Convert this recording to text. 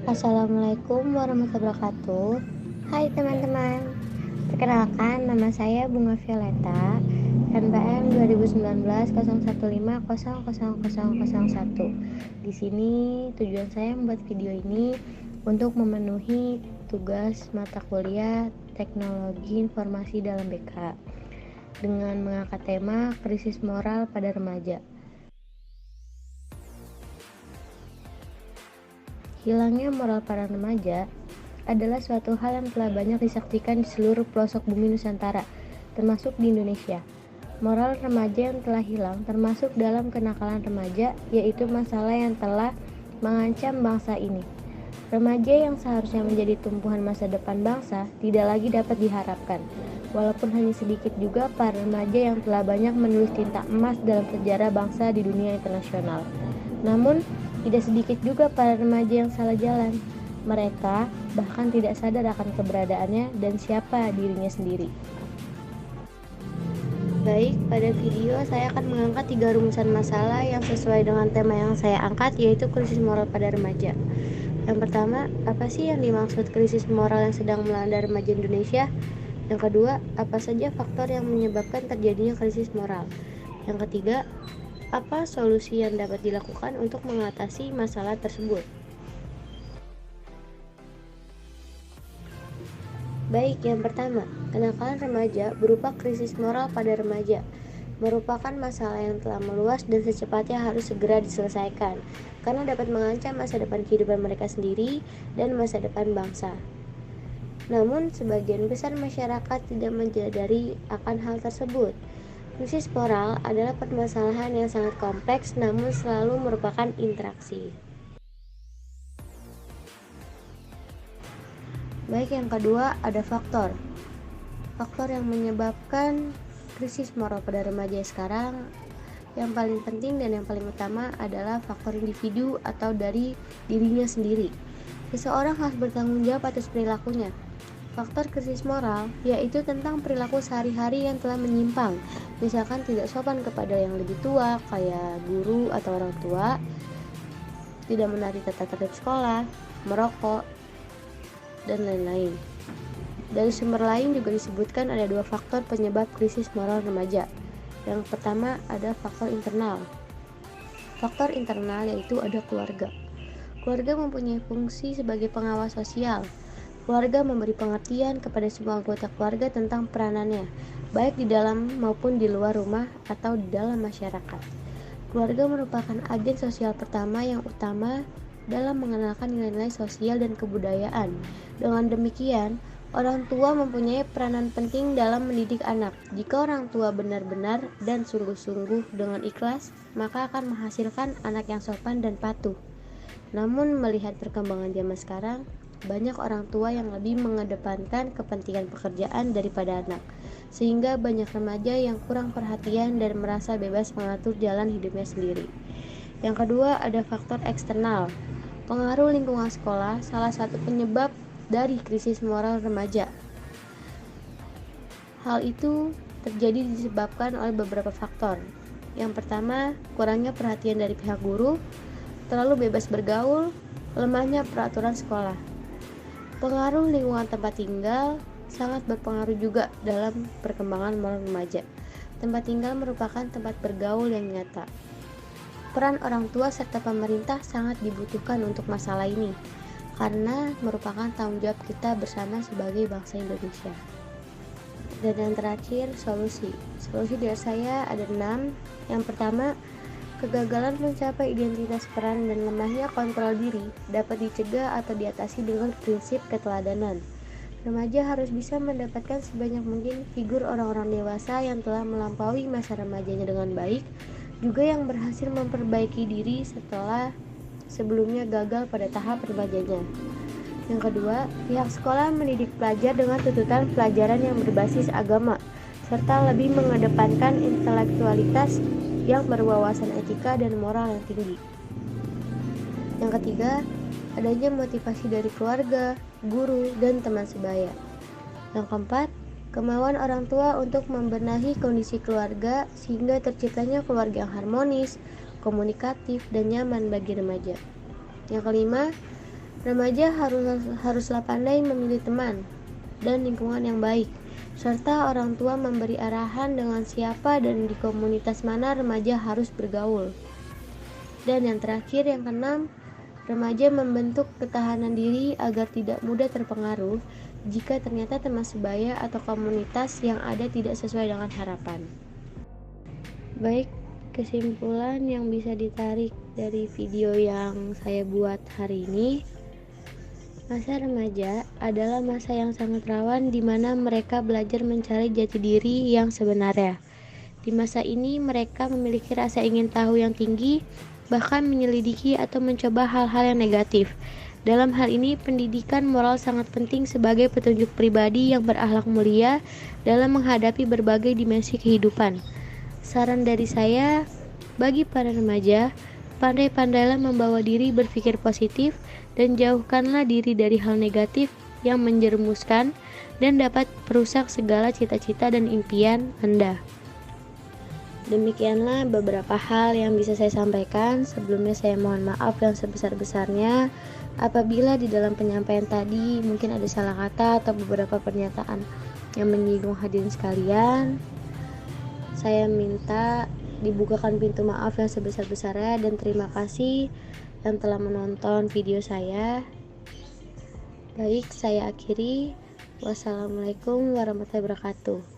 Assalamualaikum warahmatullahi wabarakatuh. Hai teman-teman, perkenalkan nama saya Bunga Violeta, NPM 2019 015000001. Di sini tujuan saya membuat video ini untuk memenuhi tugas mata kuliah Teknologi Informasi dalam BK dengan mengangkat tema krisis moral pada remaja. Hilangnya moral para remaja adalah suatu hal yang telah banyak disaksikan di seluruh pelosok bumi Nusantara, termasuk di Indonesia. Moral remaja yang telah hilang termasuk dalam kenakalan remaja, yaitu masalah yang telah mengancam bangsa ini. Remaja yang seharusnya menjadi tumpuan masa depan bangsa tidak lagi dapat diharapkan. Walaupun hanya sedikit juga para remaja yang telah banyak menulis tinta emas dalam sejarah bangsa di dunia internasional. Namun, tidak sedikit juga para remaja yang salah jalan. Mereka bahkan tidak sadar akan keberadaannya dan siapa dirinya sendiri. Baik, pada video saya akan mengangkat 3 rumusan masalah yang sesuai dengan tema yang saya angkat, yaitu krisis moral pada remaja. Yang pertama, apa sih yang dimaksud krisis moral yang sedang melanda remaja Indonesia? Yang kedua, apa saja faktor yang menyebabkan terjadinya krisis moral? Yang ketiga, apa solusi yang dapat dilakukan untuk mengatasi masalah tersebut? Baik, yang pertama, kenakalan remaja berupa krisis moral pada remaja merupakan masalah yang telah meluas dan secepatnya harus segera diselesaikan karena dapat mengancam masa depan kehidupan mereka sendiri dan masa depan bangsa. Namun, sebagian besar masyarakat tidak menyadari akan hal tersebut. Krisis moral adalah permasalahan yang sangat kompleks namun selalu merupakan interaksi. Baik, yang kedua ada faktor yang menyebabkan krisis moral pada remaja sekarang. Yang paling penting dan yang paling utama adalah faktor individu atau dari dirinya sendiri. Seseorang harus bertanggung jawab atas perilakunya. Faktor krisis moral yaitu tentang perilaku sehari-hari yang telah menyimpang, misalkan tidak sopan kepada yang lebih tua kayak guru atau orang tua, tidak menaati tata tertib sekolah, merokok, dan lain-lain. Dari sumber lain juga disebutkan ada 2 faktor penyebab krisis moral remaja. Yang pertama ada faktor internal. Faktor internal yaitu ada keluarga. Keluarga mempunyai fungsi sebagai pengawas sosial. Keluarga memberi pengertian kepada semua anggota keluarga tentang peranannya, baik di dalam maupun di luar rumah atau di dalam masyarakat. Keluarga merupakan agen sosial pertama yang utama dalam mengenalkan nilai-nilai sosial dan kebudayaan. Dengan demikian, orang tua mempunyai peranan penting dalam mendidik anak. Jika orang tua benar-benar dan sungguh-sungguh dengan ikhlas, maka akan menghasilkan anak yang sopan dan patuh. Namun, melihat perkembangan zaman sekarang, banyak orang tua yang lebih mengedepankan kepentingan pekerjaan daripada anak, sehingga banyak remaja yang kurang perhatian dan merasa bebas mengatur jalan hidupnya sendiri. Yang kedua ada faktor eksternal. Pengaruh lingkungan sekolah salah satu penyebab dari krisis moral remaja. Hal itu terjadi disebabkan oleh beberapa faktor. Yang pertama, kurangnya perhatian dari pihak guru, terlalu bebas bergaul, lemahnya peraturan sekolah. Pengaruh lingkungan tempat tinggal sangat berpengaruh juga dalam perkembangan moral remaja. Tempat tinggal merupakan tempat bergaul yang nyata. Peran orang tua serta pemerintah sangat dibutuhkan untuk masalah ini, karena merupakan tanggung jawab kita bersama sebagai bangsa Indonesia. Dan yang terakhir, solusi dari saya ada 6. Yang pertama, kegagalan mencapai identitas peran dan lemahnya kontrol diri dapat dicegah atau diatasi dengan prinsip keteladanan. Remaja harus bisa mendapatkan sebanyak mungkin figur orang-orang dewasa yang telah melampaui masa remajanya dengan baik, juga yang berhasil memperbaiki diri setelah sebelumnya gagal pada tahap remajanya. Yang kedua, pihak sekolah mendidik pelajar dengan tuntutan pelajaran yang berbasis agama, serta lebih mengedepankan intelektualitas yang berwawasan etika dan moral yang tinggi. Yang ketiga, adanya motivasi dari keluarga, guru, dan teman sebaya. Yang keempat, kemauan orang tua untuk membenahi kondisi keluarga sehingga terciptanya keluarga yang harmonis, komunikatif, dan nyaman bagi remaja. Yang kelima, Remaja haruslah pandai memilih teman dan lingkungan yang baik, serta orang tua memberi arahan dengan siapa dan di komunitas mana remaja harus bergaul. Dan yang terakhir, yang keenam, remaja membentuk ketahanan diri agar tidak mudah terpengaruh jika ternyata teman sebaya atau komunitas yang ada tidak sesuai dengan harapan. Baik, kesimpulan yang bisa ditarik dari video yang saya buat hari ini, masa remaja adalah masa yang sangat rawan di mana mereka belajar mencari jati diri yang sebenarnya. Di masa ini mereka memiliki rasa ingin tahu yang tinggi, bahkan menyelidiki atau mencoba hal-hal yang negatif. Dalam hal ini, pendidikan moral sangat penting sebagai petunjuk pribadi yang berakhlak mulia dalam menghadapi berbagai dimensi kehidupan. Saran dari saya, bagi para remaja, pandai-pandailah membawa diri berpikir positif dan jauhkanlah diri dari hal negatif yang menjerumuskan dan dapat merusak segala cita-cita dan impian Anda. Demikianlah beberapa hal yang bisa saya sampaikan. Sebelumnya saya mohon maaf yang sebesar-besarnya apabila di dalam penyampaian tadi mungkin ada salah kata atau beberapa pernyataan yang menyinggung hadirin sekalian. Saya minta dibukakan pintu maaf yang sebesar-besarnya dan terima kasih yang telah menonton video saya. Baik, saya akhiri. Wassalamualaikum warahmatullahi wabarakatuh.